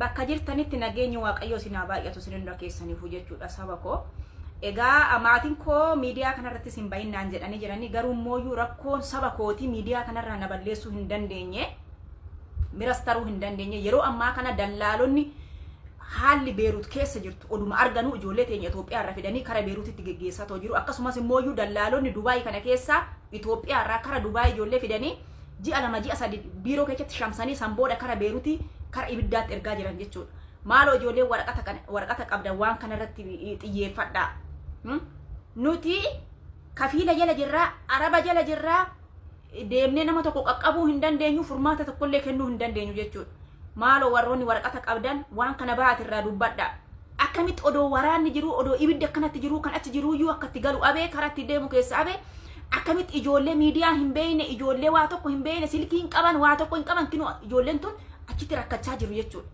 bakka jirtanitti nageenyi waaqayyo sinaa baay'atu sinirra keessaniif jechuudha saba koo. Egaa maatiin koo miidiyaa kanarratti sin baay'inaan jedhanii jiranii garuu mooyyuu rakkoon saba kooti miidiyaa kanarraa na balleessuu hin dandeenye miras taruu hin dandeenye yeroo ammaa kana dallaalonni haalli Beerut keessa jirtu oduma arganu ijoollee teenya Itoophiyaa irraa fidanii kara Beerutitti geggeessatoo jiru akkasumas mooyyuu dallaalonni Dubaay kana keessa Itoophiyaa irraa kara Dubaay ijoollee fidanii ji'a 2 ji'a 3 biiroo keessatti shamsanii sanbooda kara Beeruti kara ibiddaatti ergaa jiran jechuudha. Maaloo ijoollee waraqata qabdan waan kanarratti xiyyeeffadhaa. Nuti kafiila jala jirraa araba jala jirraa deemnee nama tokko qaqqabuu hin dandeenyu furmaata tokkollee kennuu hin dandeenyu jechuudha. Maaloo warroonni waraqata qabdan waan kana baatirraa dubbadha. Akkamitti odoo waraanni jiru odoo ibidda akkanatti jiru kan achi jiruyyuu akkatti galu abee karatti deemu keessa abee akkamitti ijoollee miidiyaa hin beeyne ijoollee waa tokko hin beeyne silkii hin qaban waa tokko hin qaban kinu ijoolleen tun achitti rakkachaa jiru jechuudha.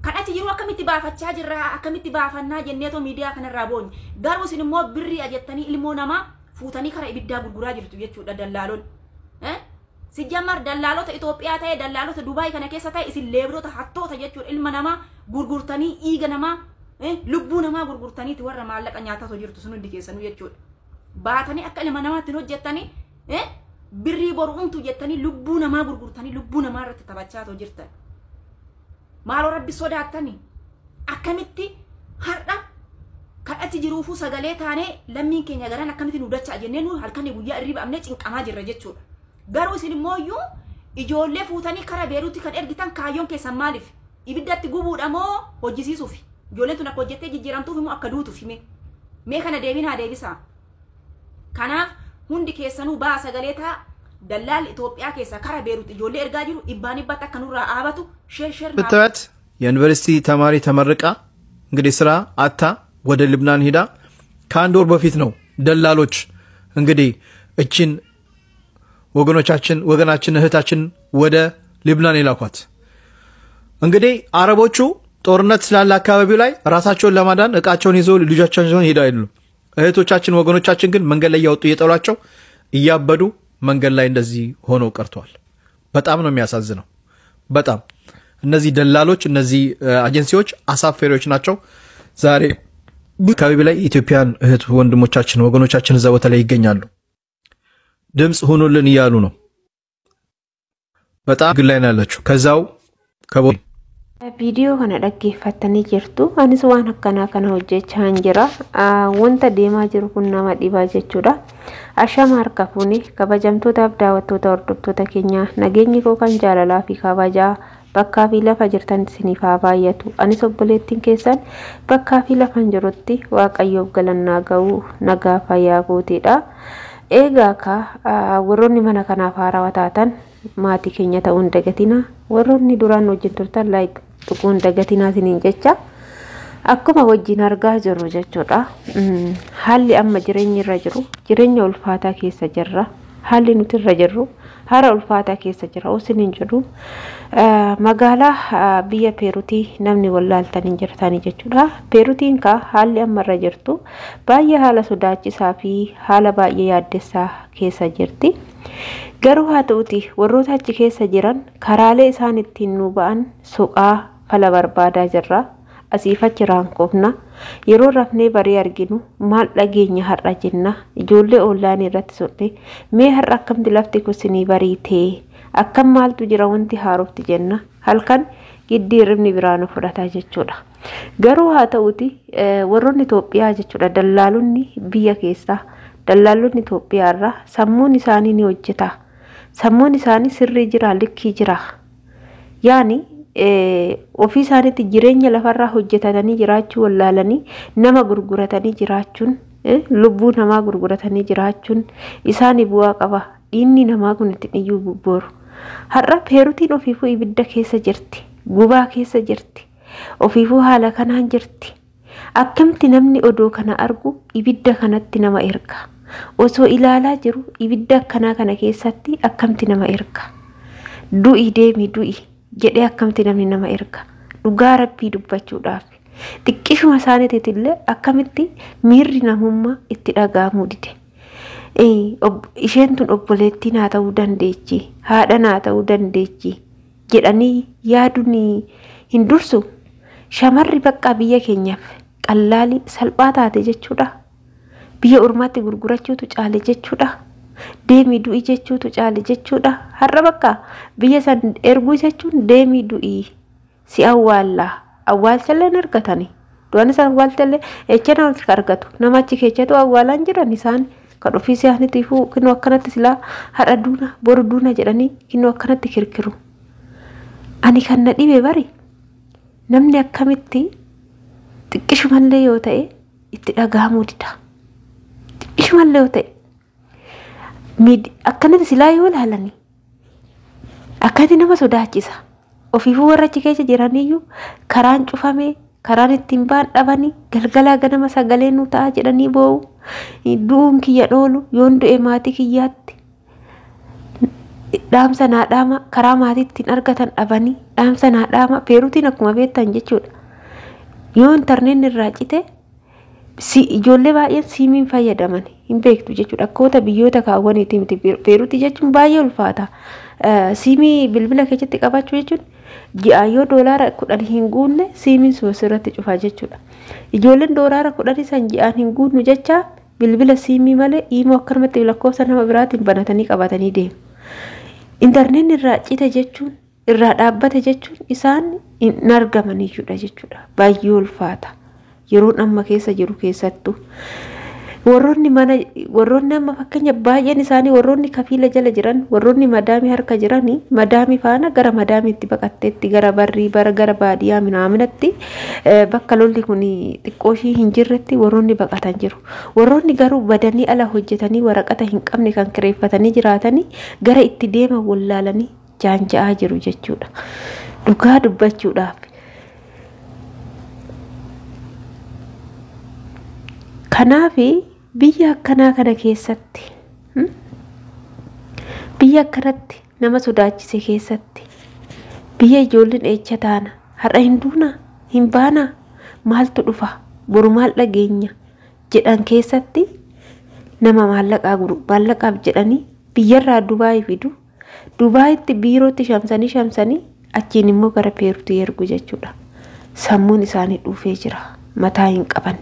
Kan achi jiru akkamitti baafachaa jirra akkamitti baafannaa jenneetoo miidiyaa kanarraa boonye garuu isin immoo birrii ajettanii ilmoo namaa fuutanii kara ibiddaa gurguraa jirtu jechuudha dallaaloon. Sijjammar dallaalota Itoophiyaa ta'e dallaalota Dubaay kana keessa ta'e isin leebroota hattoota jechuudha ilma namaa gurgurtanii dhiiga namaa lubbuu namaa gurgurtaniiti warra maallaqa nyaatatoo jirtu sun hundi keessanuu jechuudha. Baatanii akka ilma namaatti hojjettanii birrii boruumtu jettanii lubbuu namaa gurgurtanii lubbuu namaa irratti taphachaatoo jirtan. Maaloo rabbi sodaattanii akkamitti har'a kan achi jiruufuu sagalee taanee lammiin keenya garan akkamitti nu dachaa jennee nu halkanii guyyaa irriba amnee cinqamaa jirra jechuudha. Garuu isin immoo ijoollee fuutanii kara Beeruutti kan ergitan kaayyoon keessan maaliif ibiddatti gubuudha moo hojjisiisuuf ijoolleen tun akka hojjettee jijjiiramtuuf immoo akka duutuuf mee kana deebinaa deebisaa. Kanaaf hundi keessanuu baa sagalee taa dallaalli Itoophiyaa keessa kara Beeruutti ijoollee ergaa jiru ibbaan ibbatti akka nurraa aabatu ሼር ብትበት የዩኒቨርሲቲ ተማሪ ተመርቃ እንግዲህ ስራ አታ ወደ ልብናን ሄዳ ከአንድ ወር በፊት ነው ደላሎች እንግዲህ እቺን ወገናችን እህታችን ወደ ልብናን ይላኳት። እንግዲህ አረቦቹ ጦርነት ስላለ አካባቢው ላይ ራሳቸውን ለማዳን እቃቸውን ይዘው ልጆቻቸውን ሄዳ አይደሉ እህቶቻችን ወገኖቻችን ግን መንገድ ላይ ያወጡ እየጠሏቸው እያበዱ መንገድ ላይ እንደዚህ ሆኖ ቀርቷል። በጣም ነው የሚያሳዝነው። በጣም እነዚህ ደላሎች እነዚህ ኤጀንሲዎች አሳፈሪዎች ናቸው። ዛሬ አካባቢ ላይ ኢትዮጵያን እህት ወንድሞቻችን ወገኖቻችን እዛ ቦታ ላይ ይገኛሉ። ድምጽ ሆኖልን ይያሉ ነው። በጣም ግላይ ነው ያላችሁ ከዛው ቪዲዮ kana dhaggeeffatanii jirtu anis waan akkana kana hojjechaa jira wanta deemaa jiru kun nama dhibaa jechuudha. Ashama harka fuuni kabajamtootaaf daawwattoota hordoftoota keenya nageenyi koo kan jaalalaa fi kabajaa bakkaa fi lafa jirtan isiniif haa baay'atu. Anis obboleettiin keessan bakkaa fi lafan jirutti waaqayyoof galannaa ga'uu nagaa fayyaa gooteedha. Egaa ka warroonni mana kanaaf haarawaa taatan maatii keenya ta'uun dagatina warroonni duraan wajjin turtan like tuquun dagatinaa isiniin jecha akkuma wajjin argaa jirru jechuudha. Haalli amma jireenyi irra jiru jireenya ulfaataa keessa jirra. Haalli nuti irra jirru hara ulfaataa keessa jira osiniin jedhu magaalaa biyya Beeruutii namni wallaaltanii jirtanii jechuudha. Beeruutiin ka haalli amma irra jirtu baay'ee haala sodaachisaa fi haala baay'ee yaaddessaa keessa jirti. Garuu haa ta'uti warroota achi keessa jiran karaalee isaan ittiin nu ba'an suqaa fala barbaadaa jirra. Asiifachi raankoofna yeroo rafnee barii arginu maal dhageenya har'a jenna ijoollee oolaan irratti sodhe mee har'a akkamti lafti kusinii bariitee akkam maaltu jira wanti haarofti jenna halkan giddii ribni biraan fudhataa jechuudha. Garuu haa ta'uti warroonni Itoophiyaa jechuudha dallaalonni biyya keessaa dallaalonni Itoophiyaa irraa sammuun isaanii ni hojjeta. Sammuun isaanii sirrii jira likkii jira. Yaani ofii isaaniitti jireenya lafarraa hojjetatanii jiraachuu wallaalanii nama gurguratanii jiraachuun lubbuu namaa gurguratanii jiraachuun isaanii bu'aa qaba. Dhiinni namaa kun itti iyyuu bubboru. Har'a Beeruutiin ofiifuu ibidda keessa jirti. Gubaa keessa jirti. Ofiifuu haala kanaan jirti. Akkamitti namni odoo kana argu ibidda kanatti nama erga. Osoo ilaalaa jiru ibidda akkanaa kana keessatti akkamitti nama erga. Du'i deemi du'i. Jedhee akkamitti namni nama erga dhugaa rabbii dubbachuudhaaf xiqqishuma isaaniitillee akkamitti miirri namummaa itti dhagahamuu dide. Isheen tun obboleettii naa ta'uu dandeechi haadha naa ta'uu dandeechi jedhanii hin dursu. Shamarri bakka biyya keenyaaf qallaali salphaa taate jechuudha. Biyya ormaatti gurgurachuutu caale jechuudha. Deemii du'ii jechuutu caale jechuudha. Har'a bakka biyya san erguu jechuun deemii du'ii si awwaallaa. Awwaalchallee hin argatani. Du'aan isaan awwaalchallee echana walitti argatu. Nama achi keessatti awwaalaan jiran isaan kan ofii isaaniitiifuu kinoo akkanatti silaa har'a duuna boru duuna jedhanii kinoo akkanatti kirkiru. Ani kan na dhibe bari namni akkamitti xiqqishumallee yoo ta'e itti dhagahamuu dida. Xiqqishumallee yoo ta'e akkanatti silaa yoo ilaalani akkatti nama sodaachisa. Ofiifuu warra achi keessa jiraniyyuu karaan cufamee karaan ittiin ba'an dhabanii galgalaa ganama sagalee nu ta'a jedhanii boo'u. Du'uun kiyya dhoolu yoon du'e maatii kiyyaatti dhaamsa naa dhaama karaa maatiittiin argatan dhabanii dhaamsa naa dhaama Peeruutiin akkuma beektan jechuudha. Yoo intarneetni irraa cite ijoollee baay'een siimiin fayyadaman hin beektu jechuudha. Akkoota biyyoota kaawwaniiti miti Peeruutii jechuun baay'ee ulfaata. Siimii bilbila keessatti qabachuu jechuun ji'a yoo doolaara 10 hin guunne siimiin soosirratti cufaa jechuudha. Ijoolleen doolaara 10 san ji'aan hin guunnu jecha bilbila siimii malee immoo akkanumatti lakkoofsa nama biraatiin banatanii qabatanii deemu. Intarneetni irraa cite jechuun irraa dhaabbate jechuun isaan hin argamaniyyuudha jechuudha. Baay'ee ulfaata. Yeroon amma keessa jiru keessattuu warroonni amma fakkeenya baay'een isaanii warroonni kafiila jala jiran warroonni madaamii harka jiranii madaamii faana gara madaamiitti baqatteetti gara barrii gara baadiyyaa minaaminatti bakka lolli kun xiqqooshii hin jirretti warroonni baqatan jiru. Warroonni garuu badanii ala hojjetanii waraqata hin qabne kan kireeffatanii jiraatanii gara itti deeman wallaalanii jaanja'aa jiru jechuudha. Dhugaa dubbachuudhaaf. Kanaafi biyya akkanaa kana keessatti biyya akkanatti nama sodaachise keessatti biyya ijoolleen eecha taana har'a hin duuna hin baana maaltu dhufa boru maal dhageenya jedhan keessatti nama maallaqaaf jedhanii biyyarraa Dubaayii fidu Dubaayitti biirootti shamsanii achiin immoo gara Peeruutti ergu jechuudha. Sammuun isaanii dhuufee jira. Mataa hin qaban.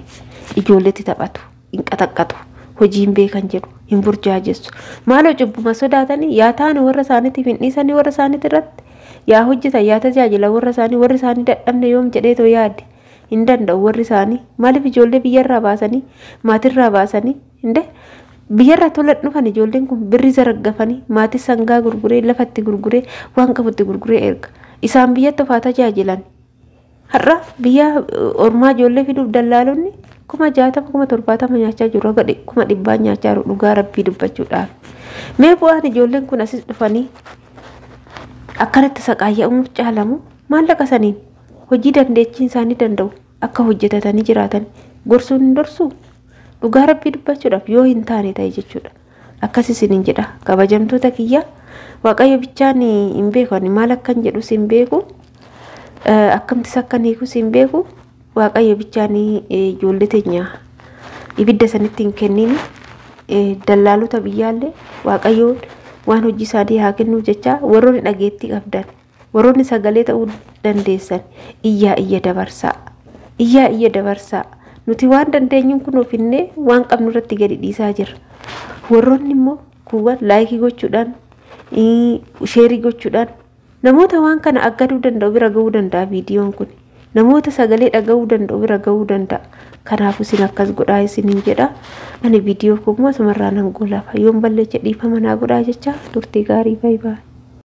Ijoolleetti taphatu. Hin qaxaqqatu. Hojiin beekan jedhu hin burjaajessu. Maaloo cubbuma sodaatanii yaa taane warra isaaniitiif hin dhiisanii warra isaaniitti irratti yaa hojjetan yaa tajaajila warri isaanii dadhabne yoom jedheetoo yaadde hin danda'u warri isaanii. Maaliif ijoollee biyyarraa baasanii maatirraa baasanii hinde biyyarraa tola dhufan ijoolleen kun birri zaraggafanii maatii sangaa gurguree lafatti gurguree waan qabutti gurguree erga. Isaan biyyatti ofaa tajaajilan. Har'a biyya ormaa ijoollee fiduuf dallaalonni 60,070 nyaachaa jiru. Gadi 100 nyaachaa jiru dhugaa rabbii dubbachuudhaaf. Mee bu'aan ijoolleen kun asis dhufanii akkanatti saqaayya'uuf caalamu maallaqa saniin hojii dandeettiin isaanii danda'u akka hojjetatanii jiraatan gorsuun hin dorsu. Dhugaa rabbii dubbachuudhaaf yoo hin taane ta'e jechuudha. Akkas isiniin jedha kabajamtoota kiyya Waaqayyo bichaan hin beeku ani maal akkan jedhu sin beeku akkamtis akkan hiiku sin beeku Waaqayyo bichaan ijoollee teenya ibidda sanitti hin kennin dallaalota biyyaallee Waaqayyoon waan hojii isaanii haa kennuuf jecha warroonni dhageettii qabdan warroonni sagalee ta'uu dandeessan iyyaa dabarsaa nuti waan dandeenyuun kun ofinnee waan qabnu irratti gadi dhiisaa jirra. Warroonni immoo kuuwwan laayikii gochuudhaan sheerii gochuudhaan namoota waan kana aggaduu danda'u bira ga'uu danda'a viidiyoon kun. Namoota sagalee dhaga'uu danda'u bira ga'uu danda'a. Kanaaf isin akkas godhaa isiniin jedha. Ani viidiyoo kun sumarraa nan goolafa. Yoon balleessa dhiifama naa godhaa jecha turtii gaarii baay'ee.